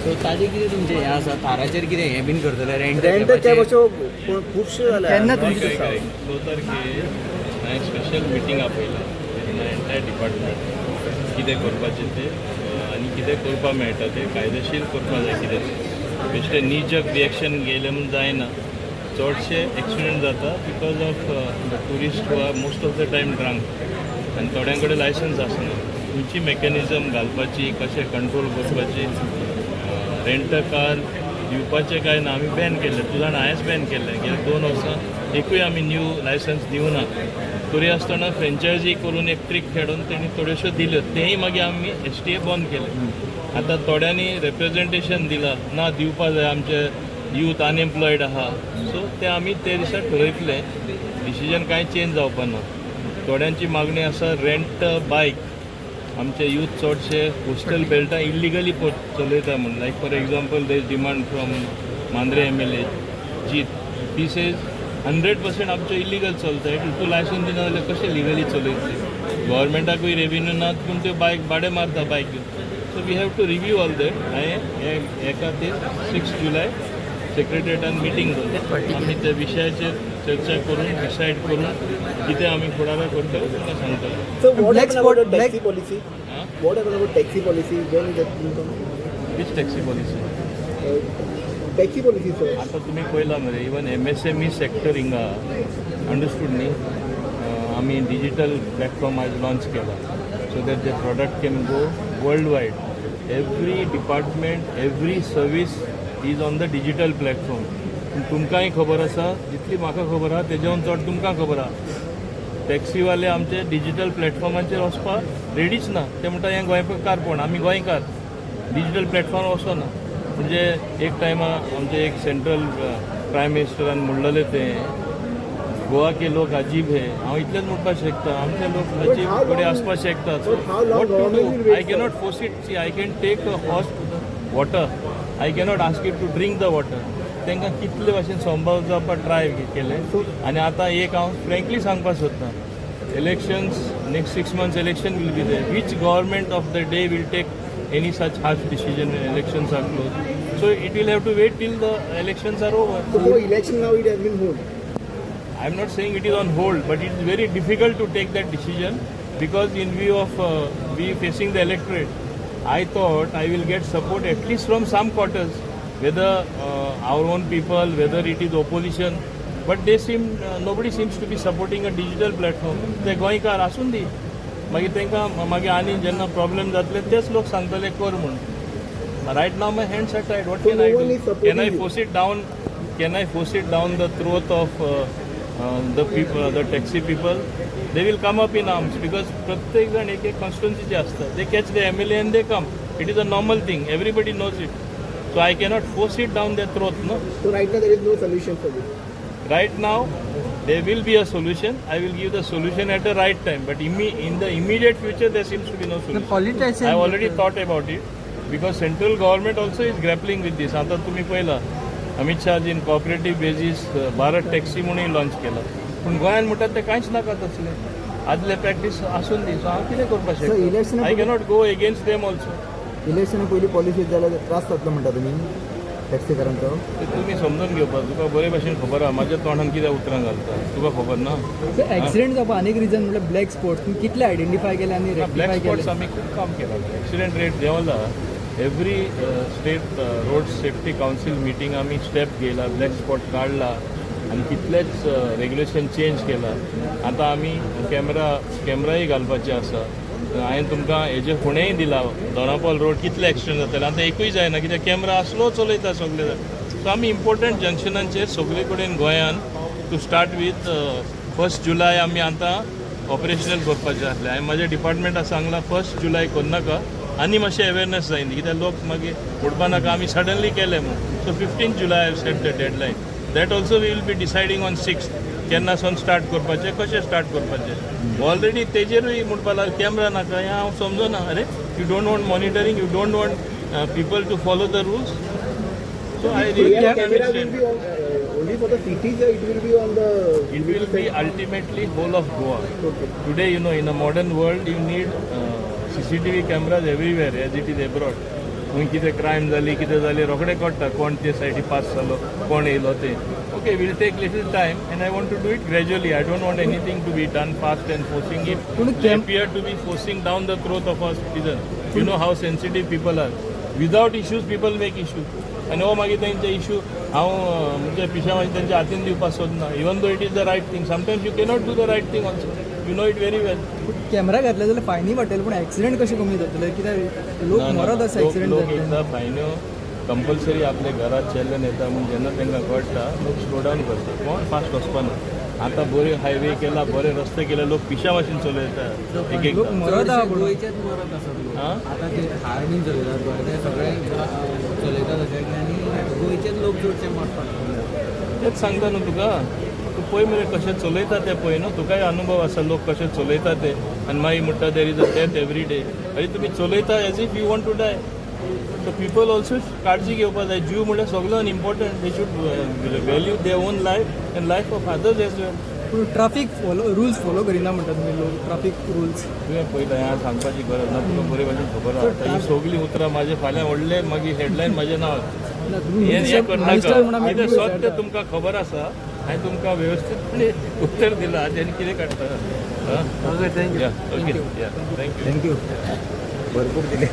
So ताजे कितें तुमचें हें आसा थाराचेर कितें हें बीन करतले रेंट रेंट कॅब अश्यो खुबश्यो जाल्या केन्ना नॉन तुमची दिसा. सो तारखेर हांवें स्पेशल मिटींग आपयला तेन्ना एंटायर डिपार्टमेंट कितें करपाचें तें आनी कितें करपाक मेळटा तें कायदेशीर करपा जाय कितें बेश्टें नीजक रिएक्शन घेयलें म्हूण जायना. चडशे एक्सिडेंट जाता बिकॉज ऑफ द ट्युरिस्ट वा most of the time drunk आनी थोड्यां कडेन लायसन्स आसना. खंयची मेकॅनिझम घालपाची कशें कंट्रोल करपाची रेंट कार दिवपाचें काय ना आमी बॅन केल्लें. तूं जाण हांवेंच बॅन केल्लें गेल्या 2 वर्सां एकूय आमी न्यू लायसन्स दिवना. तरी आसतना फ्रँचायजी करून एक ट्रीक खेळून तेणी थोड्योश्यो दिल्यो तेंय मागीर आमी STA बंद केलें. आतां थोड्यांनी रिप्रेझेंटेशन दिलां ना दिवपा जाय आमचे यूथ अनएम्प्लॉयड आहा. सो ते आमी ते दिसा ठरयतले. डिसिजन कांय चेंज जावपा ना. थोड्यांची मागणी आसा रेंट बायक. आमचे यूथ चडशे कोस्टल बेल्टां इल्लिगली चलयता म्हणून like for example there is demand from Mandrem MLA Jeet ही सेज 100% आमचे इल्लिगल चलताय. तूं लायसन्स दिना जाल्यार कशें लिगली चलयतले. गव्हर्मेंटाकूय रेवेन्यू ना पूण त्यो बायक भाडे मारता बायक घेवन. So we have to review all that. हांवें हे खातीर 6 जुलय सेक्रेटरिएटान मिटींग दवरली. आमी त्या विशयाचेर चर्चा करून डिसायड करून कितें आमी फुडाराक करता तुमकां सांगतले. So what Black happened about the spot- taxi policy? What happened about taxi policy? When is that going to come? Which taxi policy Taxi policy, sir. आतां तुमी पळयला मरे इवन MSME सेक्टर हिंगा अंडरस्टूड न्ही आमी डिजिटल प्लॅटफॉर्म आयज launch केला so that the product can go worldwide. Every department every service is on the digital platform. तुमकांय खबर आसा जितली म्हाका खबर आहा तेज्याहून चड तुमकां खबर आहा. टॅक्सीवाले आमचे डिजिटल प्लॅटफॉर्माचेर वचपाक रेडीच ना. ते म्हणटा हें गोंयकारपण आमी गोंयकार डिजिटल प्लॅटफॉर्म वचना. म्हणजे एक टायमार आमचे एक सेंट्रल प्रायम मिनिस्टरान म्हणलेलें तें गोवा के लोक अजीब हे. हांव इतलेंच म्हणपाक शकता आमचे लोक अजीब कडेन आसपाक शकतात. What to do I cannot force it. See I can take a horse water. I cannot ask it to drink the water. तांकां कितले भाशेन संभाव जावपाक ट्राय केलें. आनी आतां एक हांव फ्रँकली सांगपाक सोदतां elections next 6 months election will be there. Which government of the day will take any such harsh decision when elections are closed. So it will have to wait till the elections are over. So for election now it has been hold. I am not saying it is on hold, but it is very difficult to take that decision because in view of we facing the electorate, I thought I will get support at least from some quarters, whether our own people, whether it is opposition, but they seem nobody seems to be supporting a digital platform. They गोंयकार आसून दी मागीर तांकां मागीर आनी जेन्ना problem जातले तेच लोक सांगतले कर म्हणून. Right now my hands are tied. What can I do? Can I force it down? Can I force it down the throat of the people the taxi people? They will come up in arms because प्रत्येक जण एक एक कॉन्स्टिट्युन्सीचे असतात. They catch the MLA and they come. It is a normal thing. Everybody knows it. So I cannot force it down the throat. No. So right now there is no solution for this. Right now, there will be a solution. I will give the solution at the right time. But in the immediate future, there seems to be no The solution. politician. I have already thought about it because central government also is grappling with this. आता तुम्ही पहिला अमित शाहजीन cooperative basis Bharat taxi म्हणून launch केला. पण गोंयान म्हणटात ते कांयच नाका तसलें. आदले प्रॅक्टीस आसून दी. सो हांव कितें करपाक So शकता? election I cannot go against them also. Election पयली पॉलिसी जाल्यार त्रास जातलो म्हणटा तुमी टॅक्सीकारांचो. ते तुम्ही समजून घेवपाक तुका बरे भशेन खबर आहा म्हाज्या तोंडान कितें उतरां घालता तुका खबर ना. ऍक्सिडेंट जावपा अनेक रिजन म्हणल्यार ब्लॅक स्पॉट्स तुम्ही कितले आयडेंटिफाय केले आणि ब्लॅक रेक्टिफाय स्पॉट्स केले? आम्ही खूप काम केलं. ॲक्सिडेंट रेट देंवला. Every state road safety council meeting आमी स्टेप घेयला. ब्लॅक स्पॉट काडला आनी कितलेच रेग्युलेशन चेंज केला. आतां आमी कॅमेराय घालपाचे आसा. हांवें तुमकां हेजे फुडेंय दिला दोनापावल रोड कितले एक्सिडेंट जाताले. आतां एकूय जायना कित्याक कॅमेरा स्लो चलयता सगळे. सो आमी इम्पॉर्टंट जंक्शनांचेर सगळे कडेन गोंयान टू स्टार्ट वीथ 1 जुलय आमी आतां ऑपरेशनल करपाचें आसलें. हांवें म्हाज्या डिपार्टमेंटाक सांगलां 1 जुलय करनाका आनी मातशें अवेरनस जाय न्ही कित्याक लोक मागीर उडपा नाका आमी सडनली केलें म्हणून. So 15 July I have set the deadline. That also we will be deciding on 6th केन्ना सावन स्टार्ट करपाचें कशें स्टार्ट करपाचें. ऑलरेडी तेजेरूय म्हणपा लागलो कॅमेरा नाका. हें हांव समजना. अरे you don't want monitoring. You don't want people to follow the rules. So I Camera will be on, only for the cities or it will be on the... It will be ultimately whole of Goa. Okay. Today, in a modern world, you need CCTV cameras everywhere as it is abroad. खंय कितें crime जाली कितें जाली रोखडें कळटा कोण ते सायडी पास जालो कोण येयलो ते okay will take little time and I want to do it gradually I don't want anything to be done fast and forcing it पूण they appear to be forcing down the throat of our citizen. You know how sensitive people are. Without issues, people make issues. आनी हो मागीर तेंचे issue हांव म्हणजे पिशा मागीर तेंच्या हातीन दिवपाक सोदना even though it is the right thing sometimes you cannot do the right thing also you know it very well camera घातले जाल्यार फायनी पडटले पूण एक्सिडेंट कशें कमी जातले कित्याक लोक मरत आसा एक्सिडेंट लोक जातले एकदां फायन्यो कंपल्सरी आपल्या घरात चेल्ल्यान येता म्हूण जेन्ना तांकां कळटा लोक स्लो डावन करता कोण फास्ट वचपाना आतां बरे हायवे केला बरे रस्ते केले लोक पिशा भाशेन चलयता एक एक लोक मरत आहा पूण गोंयचेच मरत आसात लोक. हां? आतां ते थार बीन चलयतात बरे ते सगळे चलयतात अशें की आनी गोंयचेच लोक चडशे मरतात. तेच सांगता न्हू तुका तूं पळय मरे कशें चलयता तें पळय न्हू तुकाय अनुभव आसा लोक कशें चलयता ते आनी मागीर म्हणटा there is a death every day अरे तुमी चलयता as if you want to die so people also काळजी घेवपाक जाय जीव म्हणल्यार सगळ्यान important they should value their own life and life of others as well पूण ट्राफीक रुल्स फॉलो करिना म्हणटा तुमी लोक ट्राफीक रुल्स तुवें पळयता हें सांगपाची गरज ना तुका बरे भाशेन खबर आसा ही सगळीं उतरां म्हाजे फाल्यां व्हडले मागीर हेडलायन म्हाजें नांव हें करनाका कितें सत्य तुमकां खबर आसा हांवें तुमकां वेवस्थीतपणे उत्तर दिलां तेणी कितें काडटा okay thank you okay thank you thank you भरपूर दिले